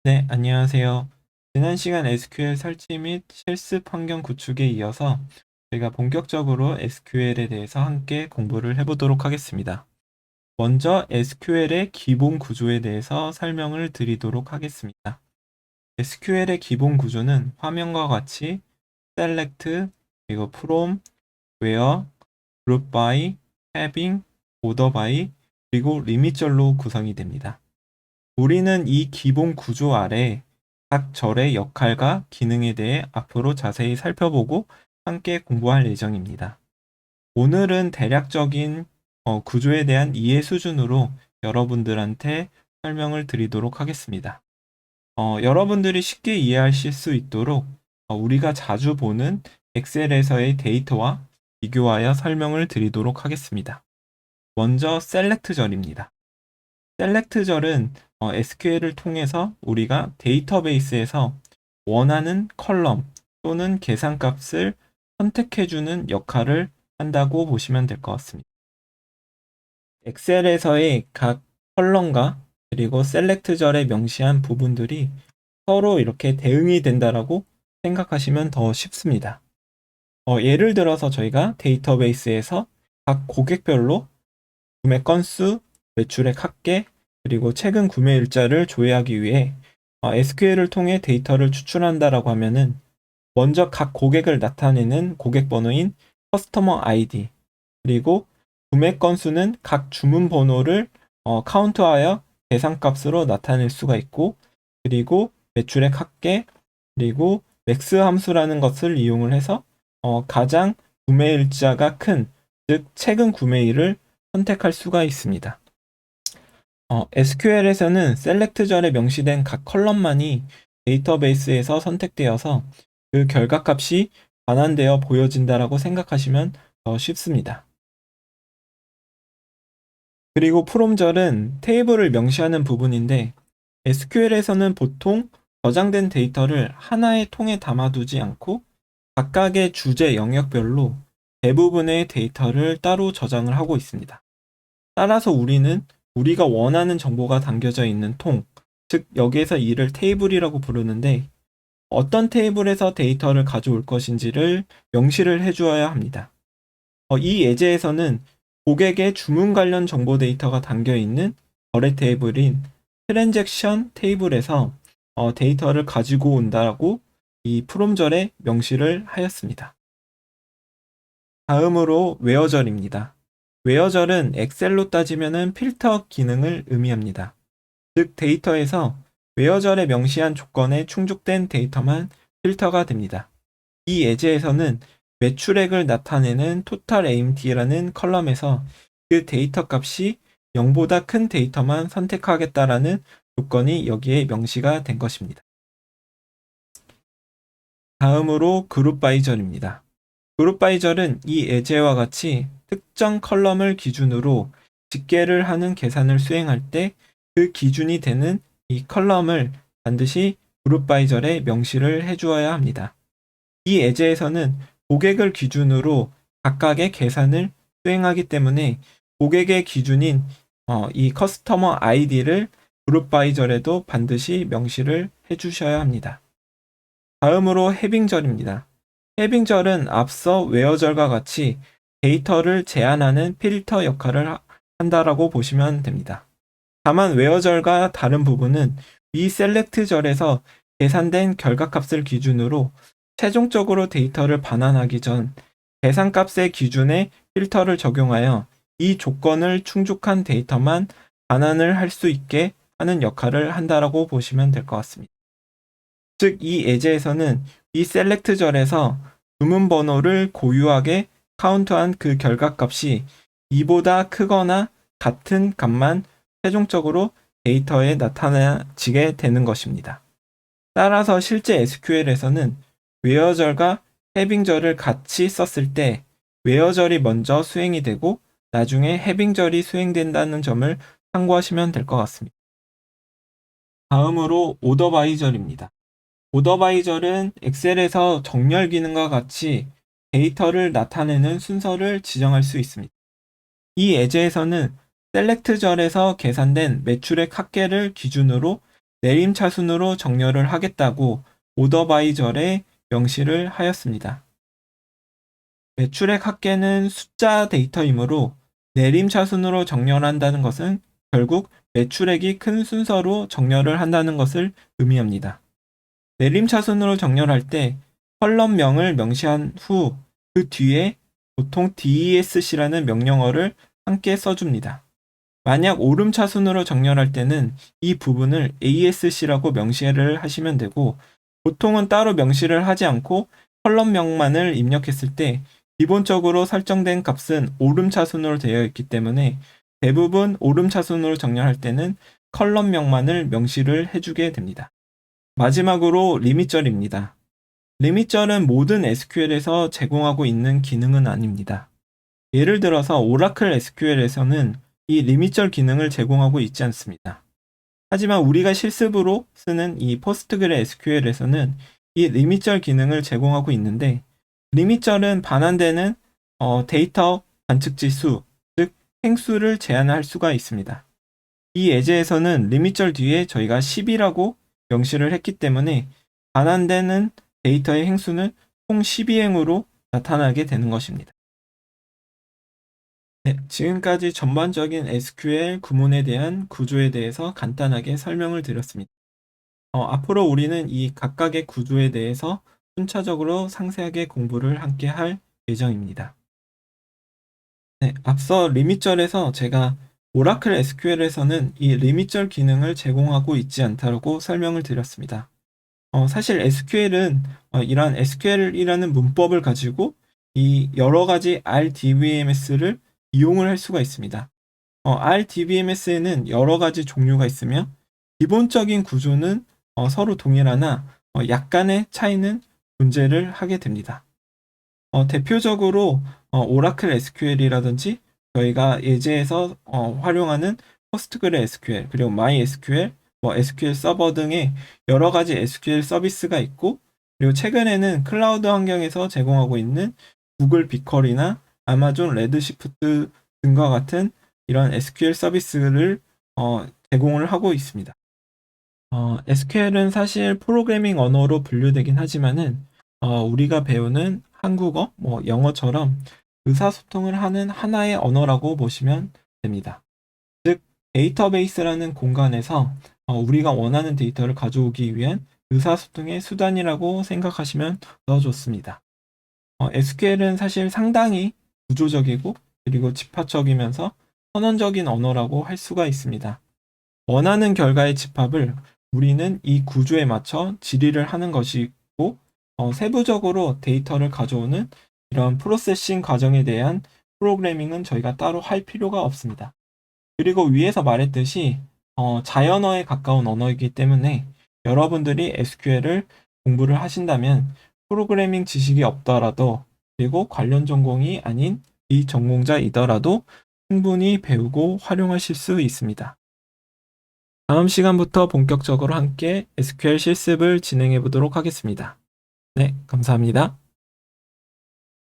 네, 안녕하세요. 지난 시간 SQL 설치 및 실습 환경 구축에 이어서 저희가 본격적으로 SQL에 대해서 함께 공부를 해보도록 하겠습니다. 먼저 SQL의 기본 구조에 대해서 설명을 드리도록 하겠습니다. SQL의 기본 구조는 화면과 같이 select, 그리고 from, where, group by, having, order by, 그리고 리밋절로 구성이 됩니다. 우리는 이 기본 구조 아래 각 절의 역할과 기능에 대해 앞으로 자세히 살펴보고 함께 공부할 예정입니다. 오늘은 대략적인 구조에 대한 이해 수준으로 여러분들한테 설명을 드리도록 하겠습니다. 여러분들이 쉽게 이해하실 수 있도록 우리가 자주 보는 엑셀에서의 데이터와 비교하여 설명을 드리도록 하겠습니다. 먼저 셀렉트절입니다. 셀렉트절은 SQL을 통해서 우리가 데이터베이스에서 원하는 컬럼 또는 계산값을 선택해주는 역할을 한다고 보시면 될 것 같습니다. 엑셀에서의 각 컬럼과 그리고 셀렉트절에 명시한 부분들이 서로 이렇게 대응이 된다라고 생각하시면 더 쉽습니다. 예를 들어서 저희가 데이터베이스에서 각 고객별로 구매 건수, 매출액 합계, 그리고 최근 구매 일자를 조회하기 위해 SQL을 통해 데이터를 추출한다라고 하면은 먼저 각 고객을 나타내는 고객 번호인 커스터머 아이디, 그리고 구매 건수는 각 주문 번호를 카운트하여 계산값으로 나타낼 수가 있고, 그리고 매출액 합계, 그리고 맥스 함수라는 것을 이용을 해서 가장 구매 일자가 큰, 즉 최근 구매일을 선택할 수가 있습니다. SQL에서는 셀렉트절에 명시된 각 컬럼만이 데이터베이스에서 선택되어서 그 결과값이 반환되어 보여진다라고 생각하시면 더 쉽습니다. 그리고 프롬절은 테이블을 명시하는 부분인데 SQL에서는 보통 저장된 데이터를 하나의 통에 담아두지 않고 각각의 주제 영역별로 대부분의 데이터를 따로 저장을 하고 있습니다. 따라서 우리는 우리가 원하는 정보가 담겨져 있는 통, 즉 여기에서 이를 테이블이라고 부르는데 어떤 테이블에서 데이터를 가져올 것인지를 명시를 해주어야 합니다. 이 예제에서는 고객의 주문 관련 정보 데이터가 담겨 있는 거래 테이블인 트랜잭션 테이블에서 데이터를 가지고 온다고 이 프롬절에 명시를 하였습니다. 다음으로 웨어절입니다. 웨어절은 엑셀로 따지면 필터 기능을 의미합니다. 즉 데이터에서 웨어절에 명시한 조건에 충족된 데이터만 필터가 됩니다. 이 예제에서는 매출액을 나타내는 total AMT라는 컬럼에서 그 데이터 값이 0보다 큰 데이터만 선택하겠다라는 조건이 여기에 명시가 된 것입니다. 다음으로 그룹 바이절입니다. 그룹 바이절은 이 예제와 같이 특정 컬럼을 기준으로 집계를 하는 계산을 수행할 때 그 기준이 되는 이 컬럼을 반드시 그룹 바이절에 명시를 해주어야 합니다. 이 예제에서는 고객을 기준으로 각각의 계산을 수행하기 때문에 고객의 기준인 이 커스터머 아이디를 그룹 바이절에도 반드시 명시를 해주셔야 합니다. 다음으로 해빙절입니다. 해빙절은 앞서 웨어절과 같이 데이터를 제한하는 필터 역할을 한다라고 보시면 됩니다. 다만 웨어절과 다른 부분은 위 셀렉트절에서 계산된 결과값을 기준으로 최종적으로 데이터를 반환하기 전 계산값의 기준에 필터를 적용하여 이 조건을 충족한 데이터만 반환을 할 수 있게 하는 역할을 한다라고 보시면 될 것 같습니다. 즉, 이 예제에서는 이 셀렉트절에서 주문 번호를 고유하게 카운트한 그 결과값이 2보다 크거나 같은 값만 최종적으로 데이터에 나타나지게 되는 것입니다. 따라서 실제 SQL에서는 웨어절과 해빙절을 같이 썼을 때 웨어절이 먼저 수행이 되고 나중에 해빙절이 수행된다는 점을 참고하시면 될 것 같습니다. 다음으로 오더바이절입니다. 오더바이절은 엑셀에서 정렬 기능과 같이 데이터를 나타내는 순서를 지정할 수 있습니다. 이 예제에서는 셀렉트절에서 계산된 매출액 합계를 기준으로 내림차순으로 정렬을 하겠다고 오더바이절에 명시를 하였습니다. 매출액 합계는 숫자 데이터이므로 내림차순으로 정렬한다는 것은 결국 매출액이 큰 순서로 정렬을 한다는 것을 의미합니다. 내림차순으로 정렬할 때 컬럼명을 명시한 후 그 뒤에 보통 DESC라는 명령어를 함께 써줍니다. 만약 오름차순으로 정렬할 때는 이 부분을 ASC라고 명시를 하시면 되고, 보통은 따로 명시를 하지 않고 컬럼명만을 입력했을 때 기본적으로 설정된 값은 오름차순으로 되어 있기 때문에 대부분 오름차순으로 정렬할 때는 컬럼명만을 명시를 해주게 됩니다. 마지막으로 리밋절입니다. 리밋절은 모든 SQL에서 제공하고 있는 기능은 아닙니다. 예를 들어서 오라클 SQL에서는 이 리밋절 기능을 제공하고 있지 않습니다. 하지만 우리가 실습으로 쓰는 이 포스트그레 SQL에서는 이 리밋절 기능을 제공하고 있는데, 리밋절은 반환되는 데이터 관측지 수, 즉 행수를 제한할 수가 있습니다. 이 예제에서는 리밋절 뒤에 저희가 10이라고 명시를 했기 때문에 반환되는 데이터의 행수는 총 12행으로 나타나게 되는 것입니다. 네, 지금까지 전반적인 SQL 구문에 대한 구조에 대해서 간단하게 설명을 드렸습니다. 앞으로 우리는 이 각각의 구조에 대해서 순차적으로 상세하게 공부를 함께 할 예정입니다. 네, 앞서 리밋절에서 제가 오라클 SQL에서는 이 리밋절 기능을 제공하고 있지 않다고 설명을 드렸습니다. 사실 SQL은 이러한 SQL이라는 문법을 가지고 이 여러 가지 RDBMS를 이용을 할 수가 있습니다. RDBMS에는 여러 가지 종류가 있으며 기본적인 구조는 서로 동일하나 약간의 차이는 존재를 하게 됩니다. 대표적으로 오라클 SQL이라든지 저희가 예제에서 활용하는 포스트그레 SQL, 그리고 MySQL, SQL 서버 등의 여러 가지 SQL 서비스가 있고, 그리고 최근에는 클라우드 환경에서 제공하고 있는 구글 빅쿼리나 아마존 레드시프트 등과 같은 이런 SQL 서비스를 제공을 하고 있습니다. SQL은 사실 프로그래밍 언어로 분류되긴 하지만은 우리가 배우는 한국어, 영어처럼 의사소통을 하는 하나의 언어라고 보시면 됩니다. 즉, 데이터베이스라는 공간에서 우리가 원하는 데이터를 가져오기 위한 의사소통의 수단이라고 생각하시면 더 좋습니다. SQL은 사실 상당히 구조적이고 그리고 집합적이면서 선언적인 언어라고 할 수가 있습니다. 원하는 결과의 집합을 우리는 이 구조에 맞춰 질의를 하는 것이고, 세부적으로 데이터를 가져오는 이런 프로세싱 과정에 대한 프로그래밍은 저희가 따로 할 필요가 없습니다. 그리고 위에서 말했듯이 자연어에 가까운 언어이기 때문에 여러분들이 SQL을 공부를 하신다면 프로그래밍 지식이 없더라도, 그리고 관련 전공이 아닌 비전공자이더라도 충분히 배우고 활용하실 수 있습니다. 다음 시간부터 본격적으로 함께 SQL 실습을 진행해 보도록 하겠습니다. 네, 감사합니다.